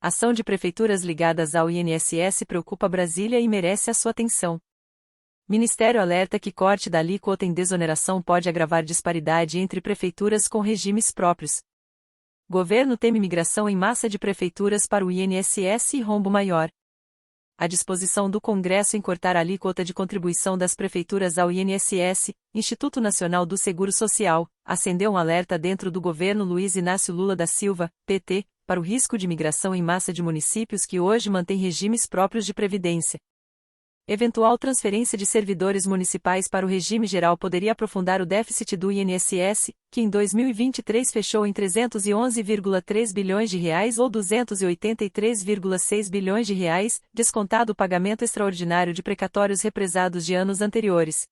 Ação de prefeituras ligadas ao INSS preocupa Brasília e merece a sua atenção. Ministério alerta que corte da alíquota em desoneração pode agravar disparidade entre prefeituras com regimes próprios. Governo teme migração em massa de prefeituras para o INSS e rombo maior. A disposição do Congresso em cortar a alíquota de contribuição das prefeituras ao INSS, Instituto Nacional do Seguro Social, acendeu um alerta dentro do governo Luiz Inácio Lula da Silva, PT, para o risco de migração em massa de municípios que hoje mantêm regimes próprios de previdência. Eventual transferência de servidores municipais para o regime geral poderia aprofundar o déficit do INSS, que em 2023 fechou em 311,3 bilhões de reais ou 283,6 bilhões de reais, descontado o pagamento extraordinário de precatórios represados de anos anteriores.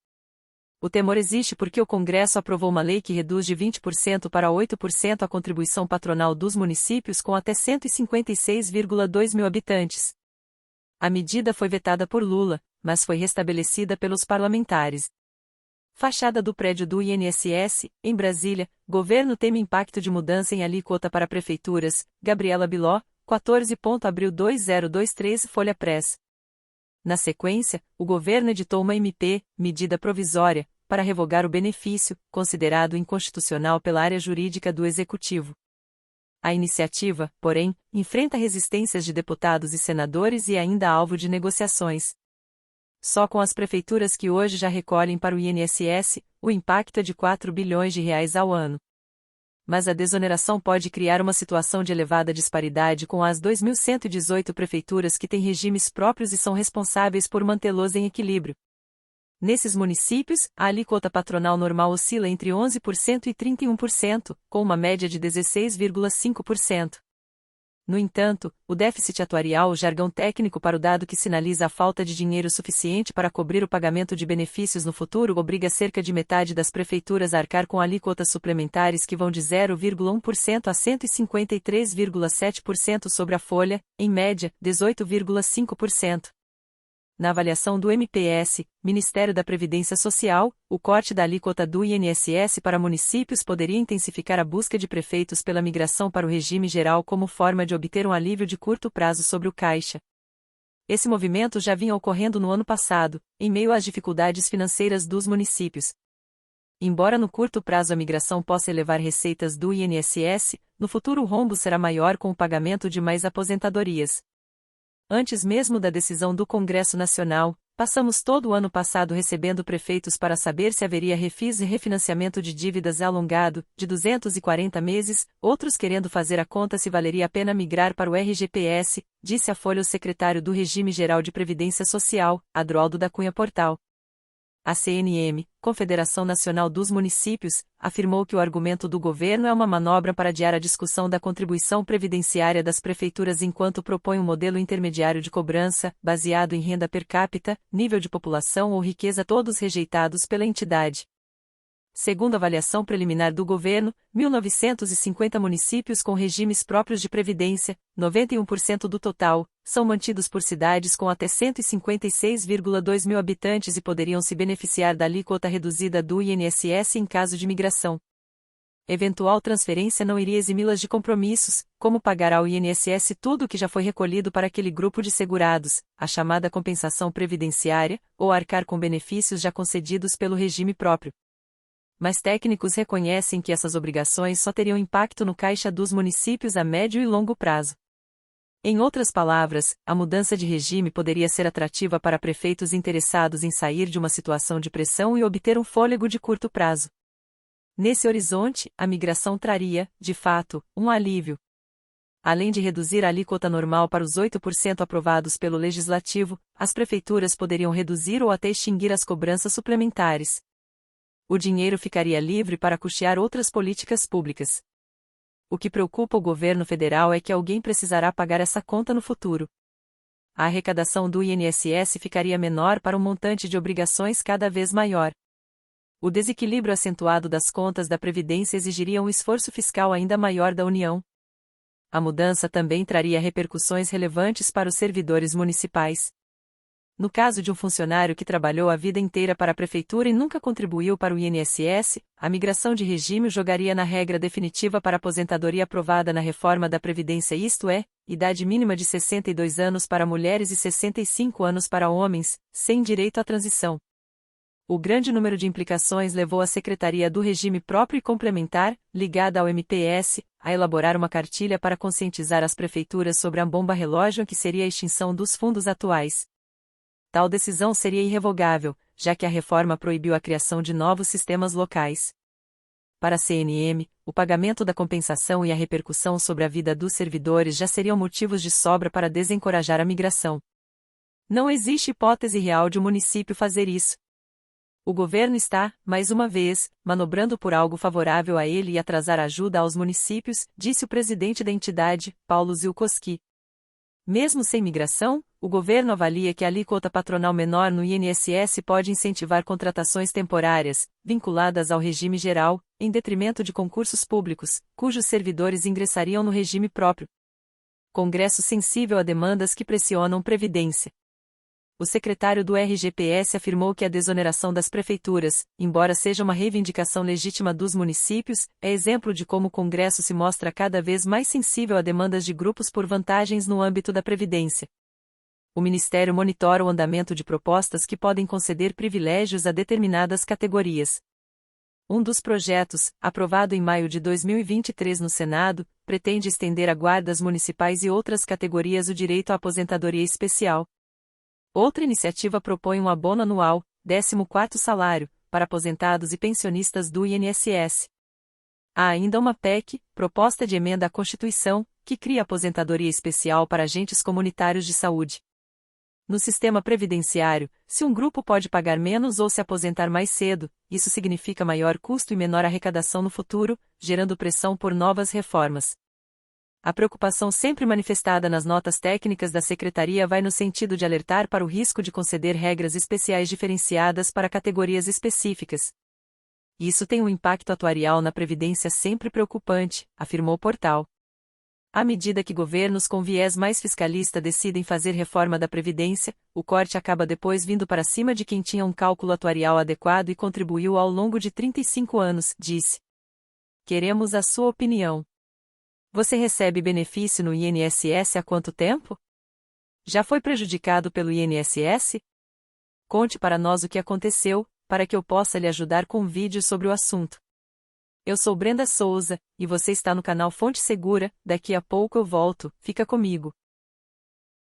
O temor existe porque o Congresso aprovou uma lei que reduz de 20% para 8% a contribuição patronal dos municípios com até 156,2 mil habitantes. A medida foi vetada por Lula, mas foi restabelecida pelos parlamentares. Fachada do prédio do INSS, em Brasília, governo teme impacto de mudança em alíquota para prefeituras, Gabriela Biló, 14. Abril 2023 Folha Press. Na sequência, o governo editou uma MP, medida provisória, para revogar o benefício, considerado inconstitucional pela área jurídica do Executivo. A iniciativa, porém, enfrenta resistências de deputados e senadores e ainda alvo de negociações. Só com as prefeituras que hoje já recolhem para o INSS, o impacto é de 4 bilhões de reais ao ano. Mas a desoneração pode criar uma situação de elevada disparidade com as 2.118 prefeituras que têm regimes próprios e são responsáveis por mantê-los em equilíbrio. Nesses municípios, a alíquota patronal normal oscila entre 11% e 31%, com uma média de 16,5%. No entanto, o déficit atuarial, o jargão técnico para o dado que sinaliza a falta de dinheiro suficiente para cobrir o pagamento de benefícios no futuro, obriga cerca de metade das prefeituras a arcar com alíquotas suplementares que vão de 0,1% a 153,7% sobre a folha, em média, 18,5%. Na avaliação do MPS, Ministério da Previdência Social, o corte da alíquota do INSS para municípios poderia intensificar a busca de prefeitos pela migração para o regime geral como forma de obter um alívio de curto prazo sobre o caixa. Esse movimento já vinha ocorrendo no ano passado, em meio às dificuldades financeiras dos municípios. Embora no curto prazo a migração possa elevar receitas do INSS, no futuro o rombo será maior com o pagamento de mais aposentadorias. Antes mesmo da decisão do Congresso Nacional, passamos todo o ano passado recebendo prefeitos para saber se haveria refis e refinanciamento de dívidas alongado, de 240 meses, outros querendo fazer a conta se valeria a pena migrar para o RGPS, disse à Folha o secretário do Regime Geral de Previdência Social, Adroaldo da Cunha Portal. A CNM, Confederação Nacional dos Municípios, afirmou que o argumento do governo é uma manobra para adiar a discussão da contribuição previdenciária das prefeituras enquanto propõe um modelo intermediário de cobrança, baseado em renda per capita, nível de população ou riqueza, todos rejeitados pela entidade. Segundo a avaliação preliminar do governo, 1.950 municípios com regimes próprios de previdência, 91% do total, são mantidos por cidades com até 156,2 mil habitantes e poderiam se beneficiar da alíquota reduzida do INSS em caso de migração. Eventual transferência não iria eximi-las de compromissos, como pagar ao INSS tudo o que já foi recolhido para aquele grupo de segurados, a chamada compensação previdenciária, ou arcar com benefícios já concedidos pelo regime próprio. Mas técnicos reconhecem que essas obrigações só teriam impacto no caixa dos municípios a médio e longo prazo. Em outras palavras, a mudança de regime poderia ser atrativa para prefeitos interessados em sair de uma situação de pressão e obter um fôlego de curto prazo. Nesse horizonte, a migração traria, de fato, um alívio. Além de reduzir a alíquota normal para os 8% aprovados pelo Legislativo, as prefeituras poderiam reduzir ou até extinguir as cobranças suplementares. O dinheiro ficaria livre para custear outras políticas públicas. O que preocupa o governo federal é que alguém precisará pagar essa conta no futuro. A arrecadação do INSS ficaria menor para um montante de obrigações cada vez maior. O desequilíbrio acentuado das contas da Previdência exigiria um esforço fiscal ainda maior da União. A mudança também traria repercussões relevantes para os servidores municipais. No caso de um funcionário que trabalhou a vida inteira para a prefeitura e nunca contribuiu para o INSS, a migração de regime o jogaria na regra definitiva para aposentadoria aprovada na reforma da Previdência, isto é, idade mínima de 62 anos para mulheres e 65 anos para homens, sem direito à transição. O grande número de implicações levou a Secretaria do Regime Próprio e Complementar, ligada ao MPS, a elaborar uma cartilha para conscientizar as prefeituras sobre a bomba-relógio que seria a extinção dos fundos atuais. Tal decisão seria irrevogável, já que a reforma proibiu a criação de novos sistemas locais. Para a CNM, o pagamento da compensação e a repercussão sobre a vida dos servidores já seriam motivos de sobra para desencorajar a migração. Não existe hipótese real de o município fazer isso. O governo está, mais uma vez, manobrando por algo favorável a ele e atrasar a ajuda aos municípios, disse o presidente da entidade, Paulo Zilkowski. Mesmo sem migração, o governo avalia que a alíquota patronal menor no INSS pode incentivar contratações temporárias, vinculadas ao regime geral, em detrimento de concursos públicos, cujos servidores ingressariam no regime próprio. Congresso sensível a demandas que pressionam previdência. O secretário do RGPS afirmou que a desoneração das prefeituras, embora seja uma reivindicação legítima dos municípios, é exemplo de como o Congresso se mostra cada vez mais sensível a demandas de grupos por vantagens no âmbito da Previdência. O Ministério monitora o andamento de propostas que podem conceder privilégios a determinadas categorias. Um dos projetos, aprovado em maio de 2023 no Senado, pretende estender a guardas municipais e outras categorias o direito à aposentadoria especial. Outra iniciativa propõe um abono anual, 14º salário, para aposentados e pensionistas do INSS. Há ainda uma PEC, proposta de emenda à Constituição, que cria aposentadoria especial para agentes comunitários de saúde. No sistema previdenciário, se um grupo pode pagar menos ou se aposentar mais cedo, isso significa maior custo e menor arrecadação no futuro, gerando pressão por novas reformas. A preocupação sempre manifestada nas notas técnicas da Secretaria vai no sentido de alertar para o risco de conceder regras especiais diferenciadas para categorias específicas. Isso tem um impacto atuarial na Previdência sempre preocupante, afirmou o portal. À medida que governos com viés mais fiscalista decidem fazer reforma da Previdência, o corte acaba depois vindo para cima de quem tinha um cálculo atuarial adequado e contribuiu ao longo de 35 anos, disse. Queremos a sua opinião. Você recebe benefício no INSS há quanto tempo? Já foi prejudicado pelo INSS? Conte para nós o que aconteceu, para que eu possa lhe ajudar com um vídeo sobre o assunto. Eu sou Brenda Souza, e você está no canal Fonte Segura, daqui a pouco eu volto, fica comigo.